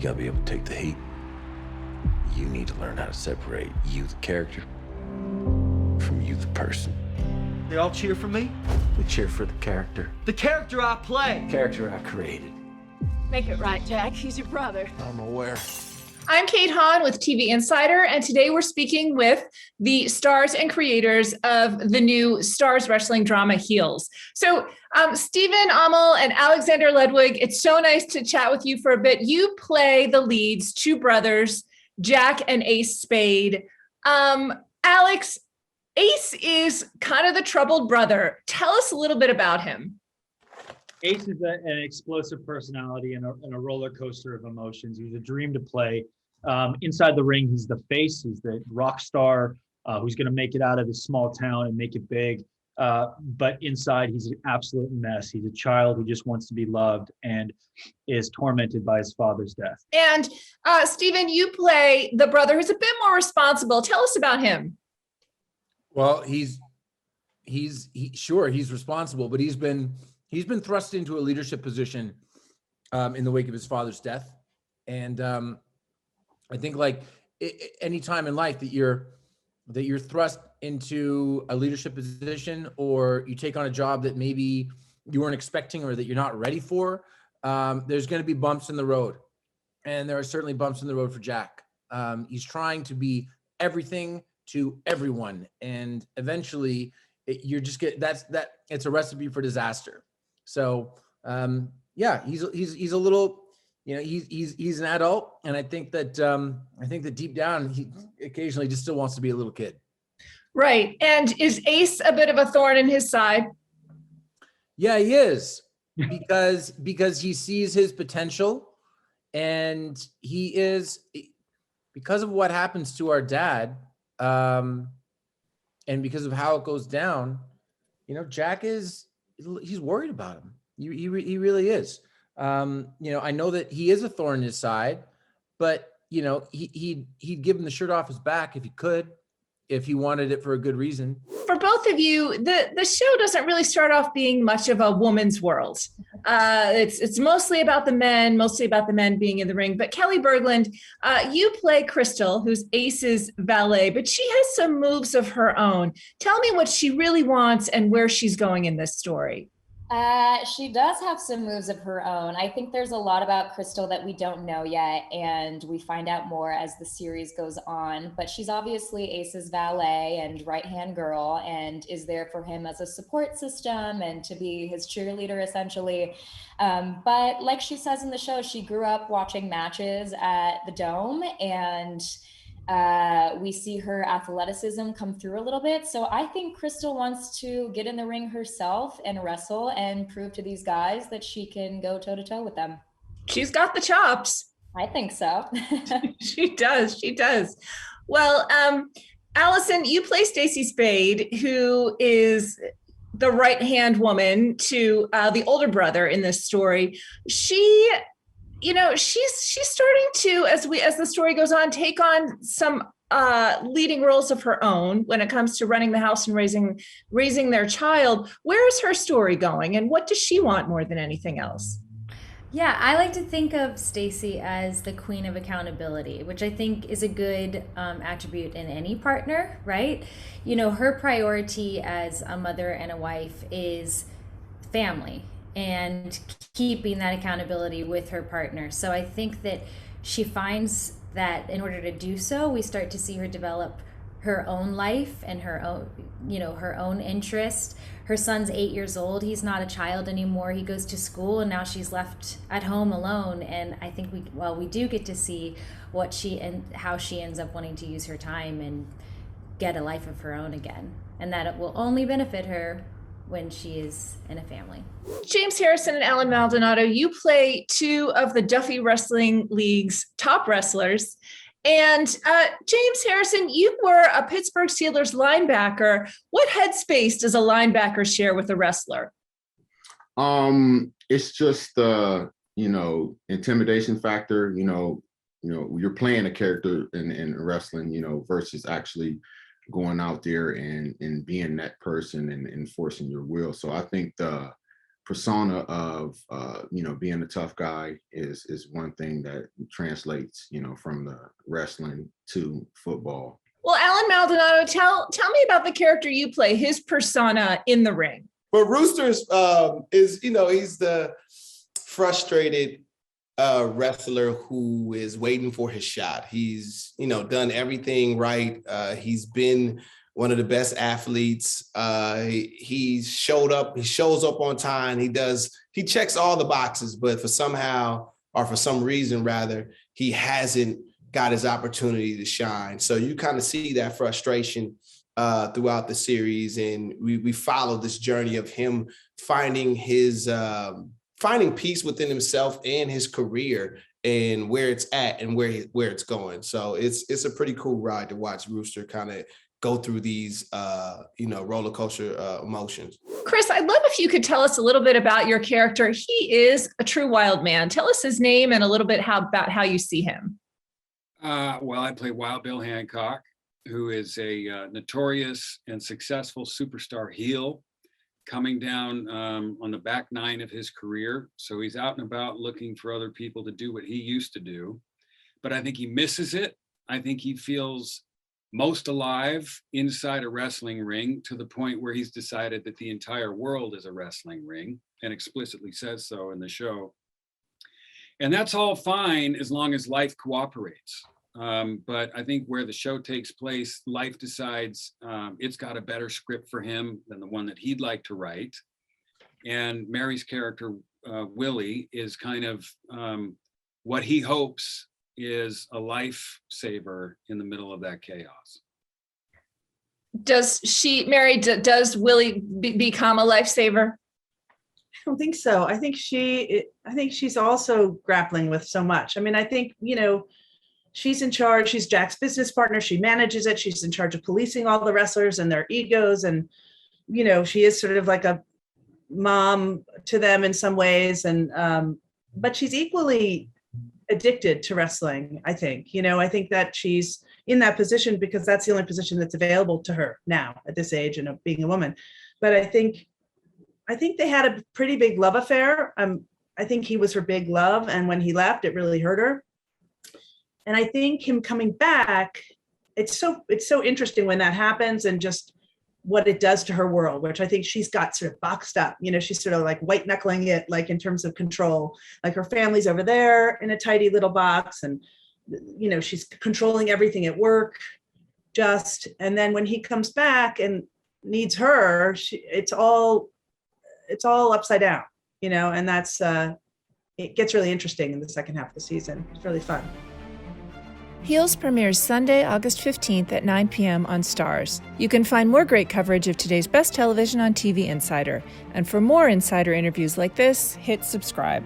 You gotta be able to take the heat. You need to learn how to separate you, the character, from you, the person. They all cheer for me? We cheer for the character. The character I play! The character I created. Make it right, Jack. He's your brother. I'm aware. I'm Kate Hahn with TV Insider, and today we're speaking with the stars and creators of the new STARZ wrestling drama Heels. So, Stephen Amell and Alexander Ludwig, it's so nice to chat with you for a bit. You play the leads, two brothers, Jack and Ace Spade. Alex, Ace is kind of the troubled brother. Tell us a little bit about him. Ace is an explosive personality and a roller coaster of emotions. He's a dream to play. Inside the ring, he's the face. He's the rock star who's going to make it out of this small town and make it big. But inside, he's an absolute mess. He's a child who just wants to be loved and is tormented by his father's death. And Stephen, you play the brother who's a bit more responsible. Tell us about him. Well, he's responsible, but he's been thrust into a leadership position in the wake of his father's death. And I think like any time in life that you're thrust into a leadership position, or you take on a job that maybe you weren't expecting or that you're not ready for, there's going to be bumps in the road. And there are certainly bumps in the road for Jack. He's trying to be everything to everyone. And eventually it's a recipe for disaster. So he's a little, he's an adult, and I think that deep down he occasionally just still wants to be a little kid. Right. And is Ace a bit of a thorn in his side? Yeah, he is, because he sees his potential, and he is, because of what happens to our dad, and because of how it goes down, Jack he's worried about him. He really is. I know that he is a thorn in his side, but he'd give him the shirt off his back if he could, if he wanted it for a good reason. For both of you, the show doesn't really start off being much of a woman's world. It's mostly about the men being in the ring. But Kelly Berglund, you play Crystal, who's Ace's valet, but she has some moves of her own. Tell me what she really wants and where she's going in this story. She does have some moves of her own. I think there's a lot about Crystal that we don't know yet, and we find out more as the series goes on. But she's obviously Ace's valet and right-hand girl, and is there for him as a support system and to be his cheerleader, essentially. But like she says in the show, she grew up watching matches at the Dome, and we see her athleticism come through a little bit. So I think Crystal wants to get in the ring herself and wrestle and prove to these guys that she can go toe to toe with them. She's got the chops. I think so. She does. Well, Allison, you play Stacey Spade, who is the right-hand woman to the older brother in this story. She's starting to, as the story goes on, take on some leading roles of her own when it comes to running the house and raising their child. Where is her story going, and what does she want more than anything else? Yeah, I like to think of Stacey as the queen of accountability, which I think is a good attribute in any partner, right? Her priority as a mother and a wife is family and keeping that accountability with her partner. So I think that she finds that in order to do so, we start to see her develop her own life and her own interest. Her son's 8 years old. He's not a child anymore. He goes to school, and now she's left at home alone. And I think we do get to see how she ends up wanting to use her time and get a life of her own again. And that it will only benefit her when she is in a family. James Harrison and Alan Maldonado, you play two of the Duffy Wrestling League's top wrestlers. And James Harrison, you were a Pittsburgh Steelers linebacker. What headspace does a linebacker share with a wrestler? It's just intimidation factor. You're playing a character in wrestling, versus actually going out there and being that person and enforcing your will. So I think the persona of being a tough guy is one thing that translates, from the wrestling to football. Well, Alan Maldonado, tell me about the character you play, his persona in the ring. But Rooster's is, he's the frustrated wrestler who is waiting for his shot. He's, done everything right. He's been one of the best athletes. He shows up on time. He checks all the boxes, but for some reason rather, he hasn't got his opportunity to shine. So you kind of see that frustration throughout the series. And we follow this journey of him finding peace within himself and his career and where it's at and where it's going. So it's a pretty cool ride to watch Rooster kind of go through these, roller coaster emotions. Chris, I'd love if you could tell us a little bit about your character. He is a true wild man. Tell us his name and a little bit about how you see him. Well, I play Wild Bill Hancock, who is a notorious and successful superstar heel coming down on the back nine of his career. So he's out and about looking for other people to do what he used to do. But I think he misses it. I think he feels most alive inside a wrestling ring, to the point where he's decided that the entire world is a wrestling ring, and explicitly says so in the show. And that's all fine as long as life cooperates. But I think where the show takes place, life decides it's got a better script for him than the one that he'd like to write. And Mary's character, Willie, is kind of what he hopes is a lifesaver in the middle of that chaos. Does Willie become a lifesaver? I don't think so. I think she's also grappling with so much. I mean, I think, she's in charge. She's Jack's business partner. She manages it. She's in charge of policing all the wrestlers and their egos. And, she is sort of like a mom to them in some ways. And, but she's equally addicted to wrestling, I think. I think that she's in that position because that's the only position that's available to her now at this age and being a woman. But I think they had a pretty big love affair. I think he was her big love. And when he left, it really hurt her. And I think him coming back, it's so interesting when that happens and just what it does to her world, which I think she's got sort of boxed up. She's sort of like white knuckling it, like in terms of control, like her family's over there in a tidy little box. And, she's controlling everything at work and then when he comes back and needs her, it's all upside down, and that's, it gets really interesting in the second half of the season. It's really fun. Heels premieres Sunday, August 15th at 9 p.m. on STARZ. You can find more great coverage of today's best television on TV Insider. And for more Insider interviews like this, hit subscribe.